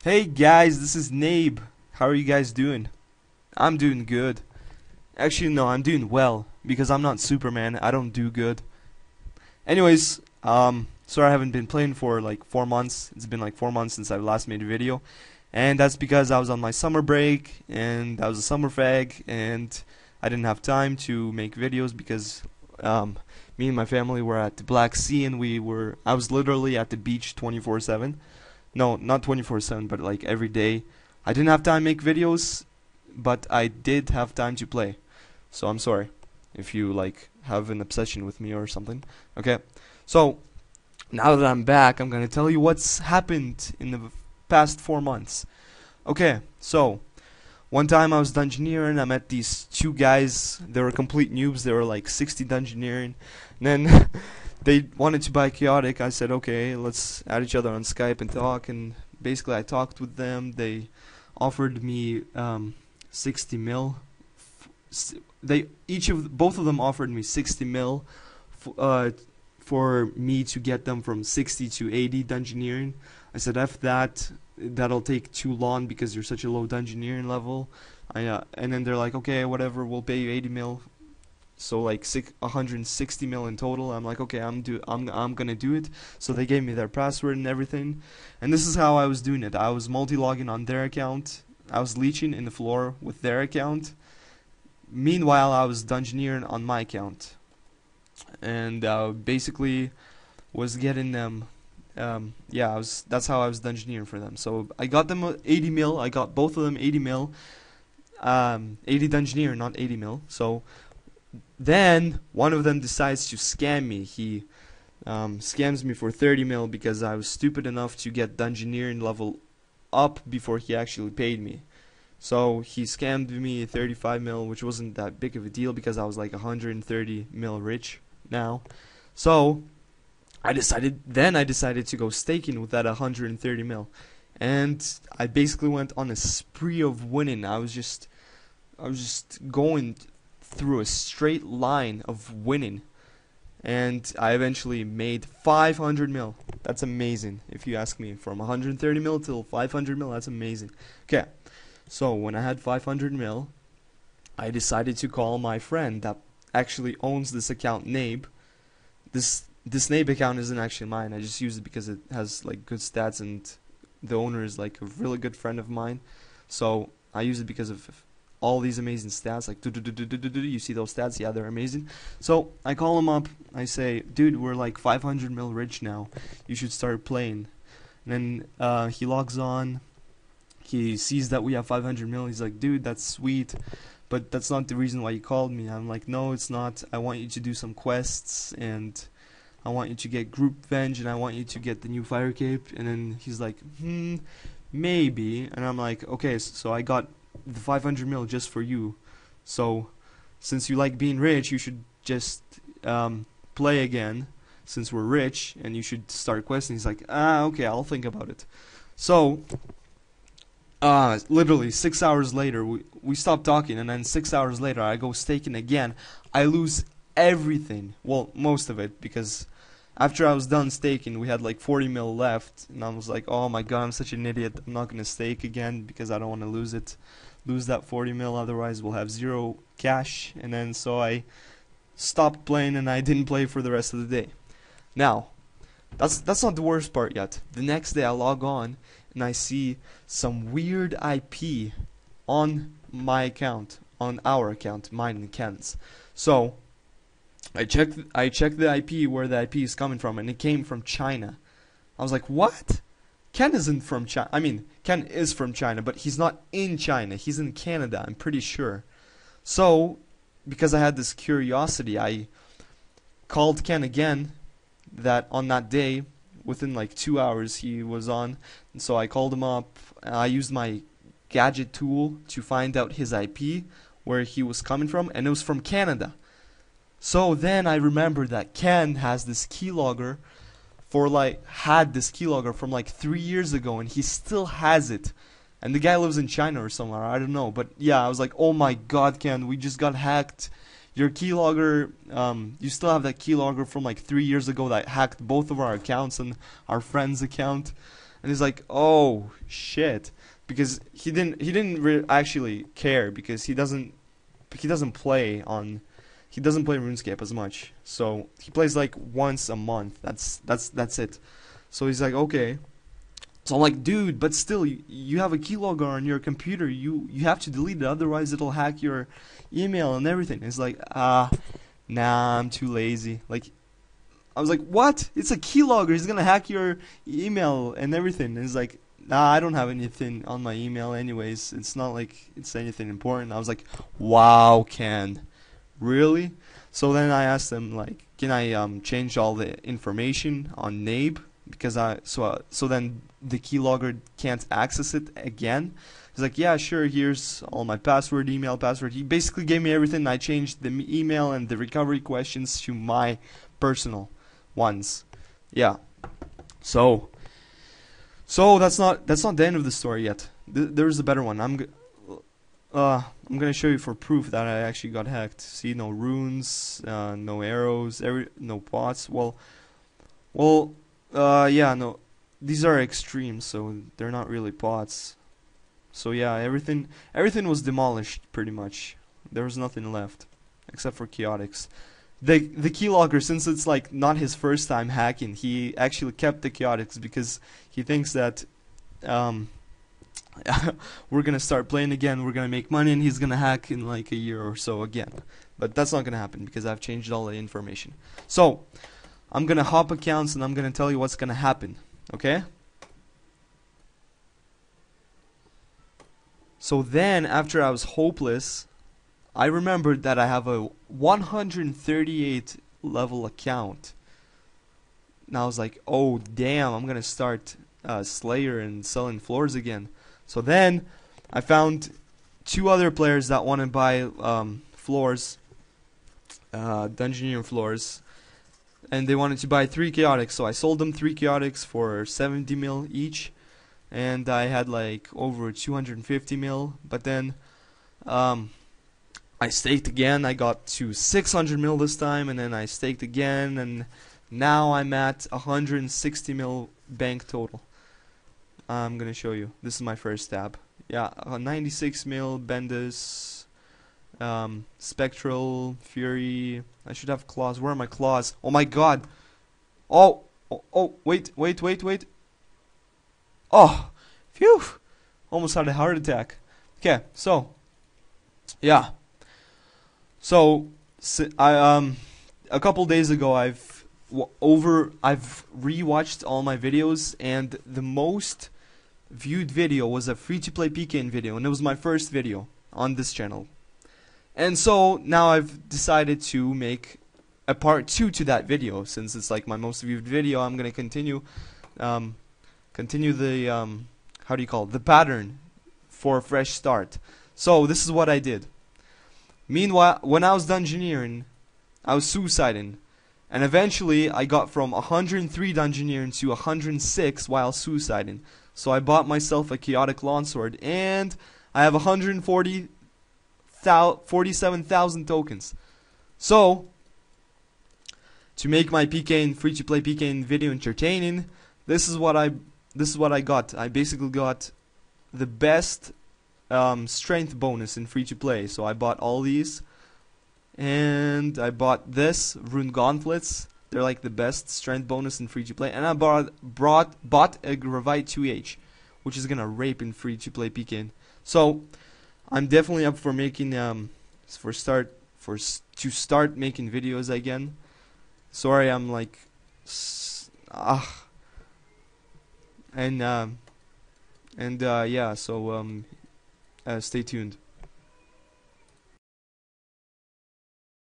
Hey guys, this is Nabe. How are you guys doing? I'm doing good. Actually, no, I'm doing well because I'm not Superman. I don't do good. Anyways, sorry I haven't been playing for like 4 months. It's been like 4 months since I last made a video, and that's because I was on my summer break and I was a summer fag and I didn't have time to make videos because me and my family were at the Black Sea and I was literally at the beach 24/7. No, not 24/7, but like every day. I didn't have time to make videos, but I did have time to play. So I'm sorry if you like have an obsession with me or something. Okay. So now that I'm back, I'm gonna tell you what's happened in the past 4 months. Okay. So one time I was dungeoneering. I met these two guys. They were complete noobs. They were like 60 dungeoneering. And then they wanted to buy chaotic. I said, okay, let's add each other on Skype and talk. And basically, I talked with them. They offered me 60 mil. Both of them offered me 60 mil for me to get them from 60 to 80 dungeoneering. I said, F that. That'll take too long because you're such a low dungeoneering level. And then they're like, okay, whatever, we'll pay you 80 mil. So like 160 mil in total. I'm like, okay, I'm gonna do it. So they gave me their password and everything, and this is how I was doing it. I was multi-logging on their account. I was leeching in the floor with their account. Meanwhile, I was dungeoneering on my account, and basically was getting them. Yeah, that's how I was dungeoneering for them. So I got them 80 mil. I got both of them 80 mil. 80 dungeoneer, not 80 mil. So then one of them decides to scam me. He scams me for 30 mil because I was stupid enough to get dungeoneering level up before he actually paid me. So he scammed me 35 mil, which wasn't that big of a deal because I was like 130 mil rich now. So I decided to go staking with that 130 mil. And I basically went on a spree of winning. I was just going through a straight line of winning, and I eventually made 500 mil. That's amazing, if you ask me. From 130 mil till 500 mil, that's amazing. Okay, so when I had 500 mil, I decided to call my friend that actually owns this account, Nabe. This Nabe account isn't actually mine. I just use it because it has like good stats, and the owner is like a really good friend of mine. So I use it because of all these amazing stats, like you see those stats? Yeah, they're amazing. So I call him up. I say, dude, we're like 500 mil rich now. You should start playing. And then he logs on. He sees that we have 500 mil. He's like, dude, that's sweet, but that's not the reason why you called me. I'm like, no, it's not. I want you to do some quests, and I want you to get group venge, and I want you to get the new fire cape. And then he's like, maybe. And I'm like, okay, so I got the 500 mil just for you. So since you like being rich, you should just play again since we're rich, and you should start questing. He's like, okay, I'll think about it. So literally 6 hours later, we stopped talking, and then 6 hours later I go staking again. I lose everything, well, most of it, because after I was done staking, we had like 40 mil left, and I was like, oh my god, I'm such an idiot. I'm not gonna stake again because I don't want to lose that 40 mil, otherwise we'll have zero cash. And then so I stopped playing, and I didn't play for the rest of the day. Now, that's not the worst part yet. The next day I log on and I see some weird IP on my account, on our account, mine and Ken's. So I checked the IP, where the IP is coming from, and it came from China. I was like, what? Ken isn't from China. I mean, Ken is from China, but he's not in China. He's in Canada, I'm pretty sure. So, because I had this curiosity, I called Ken again on that day. Within like 2 hours he was on. And so I called him up. I used my gadget tool to find out his IP, where he was coming from, and it was from Canada. So then I remembered that Ken has this keylogger had this keylogger from like 3 years ago, and he still has it. And the guy lives in China or somewhere, I don't know. But yeah, I was like, oh my god, Ken, we just got hacked. Your keylogger, you still have that keylogger from like 3 years ago that hacked both of our accounts and our friend's account. and he's like, oh shit, because he didn't actually care because he doesn't play RuneScape as much, so he plays like once a month. That's it. So he's like, okay. So I'm like, dude, but still, you have a keylogger on your computer. You have to delete it, otherwise it'll hack your email and everything. It's like, nah, I'm too lazy. Like, I was like, what? It's a keylogger. He's gonna hack your email and everything. And he's like, nah, I don't have anything on my email anyways. It's not like it's anything important. I was like, wow, Ken, really? So then I asked him, like, can I change all the information on Nabe, because so then the keylogger can't access it again. He's like, yeah, sure, here's all my password, email, password. He basically gave me everything. I changed the email and the recovery questions to my personal ones. Yeah. So that's not the end of the story yet. There's a better one. I'm gonna show you for proof that I actually got hacked. See, no runes, no arrows, no pots. Yeah, no, these are extremes, so they're not really pots. So yeah, everything was demolished pretty much. There was nothing left except for chaotics. The keylogger, since it's like not his first time hacking, he actually kept the chaotics because he thinks that we're gonna start playing again, we're gonna make money, and he's gonna hack in like a year or so again. But that's not gonna happen because I've changed all the information. So I'm gonna hop accounts and I'm gonna tell you what's gonna happen. Okay? So then, after I was hopeless, I remembered that I have a 138 level account. And I was like, oh damn, I'm gonna start Slayer and selling floors again. So then I found two other players that want to buy floors, Dungeoneering floors, and they wanted to buy 3 chaotics. So I sold them 3 chaotics for 70 mil each, and I had like over 250 mil. But then I staked again. I got to 600 mil this time, and then I staked again, and now I'm at 160 mil bank total. I'm gonna show you. This is my first tab. Yeah, 96 mil Bendis, Spectral, Fury. I should have claws. Where are my claws? Oh my god! Oh, wait. Oh, phew! Almost had a heart attack. Okay, so yeah. So a couple days ago, I've rewatched all my videos, and the most viewed video was a free-to-play PKing video, and it was my first video on this channel. And so now I've decided to make a part 2 to that video, since it's like my most viewed video. I'm gonna continue the how do you call it, the pattern for a fresh start. So this is what I did. Meanwhile, when I was dungeoneering, I was suiciding, and eventually I got from 103 dungeoneering to 106 while suiciding. So I bought myself a chaotic longsword, and I have 147,000 tokens. So to make my PKing free-to-play PKing video entertaining, this is what I got. I basically got the best strength bonus in free-to-play. So I bought all these, and I bought this rune gauntlets. They're like the best strength bonus in free-to-play, and I bought a Gravite 2H, which is gonna rape in free-to-play PKing. So I'm definitely up for making to start making videos again. Sorry, I'm like yeah. So stay tuned.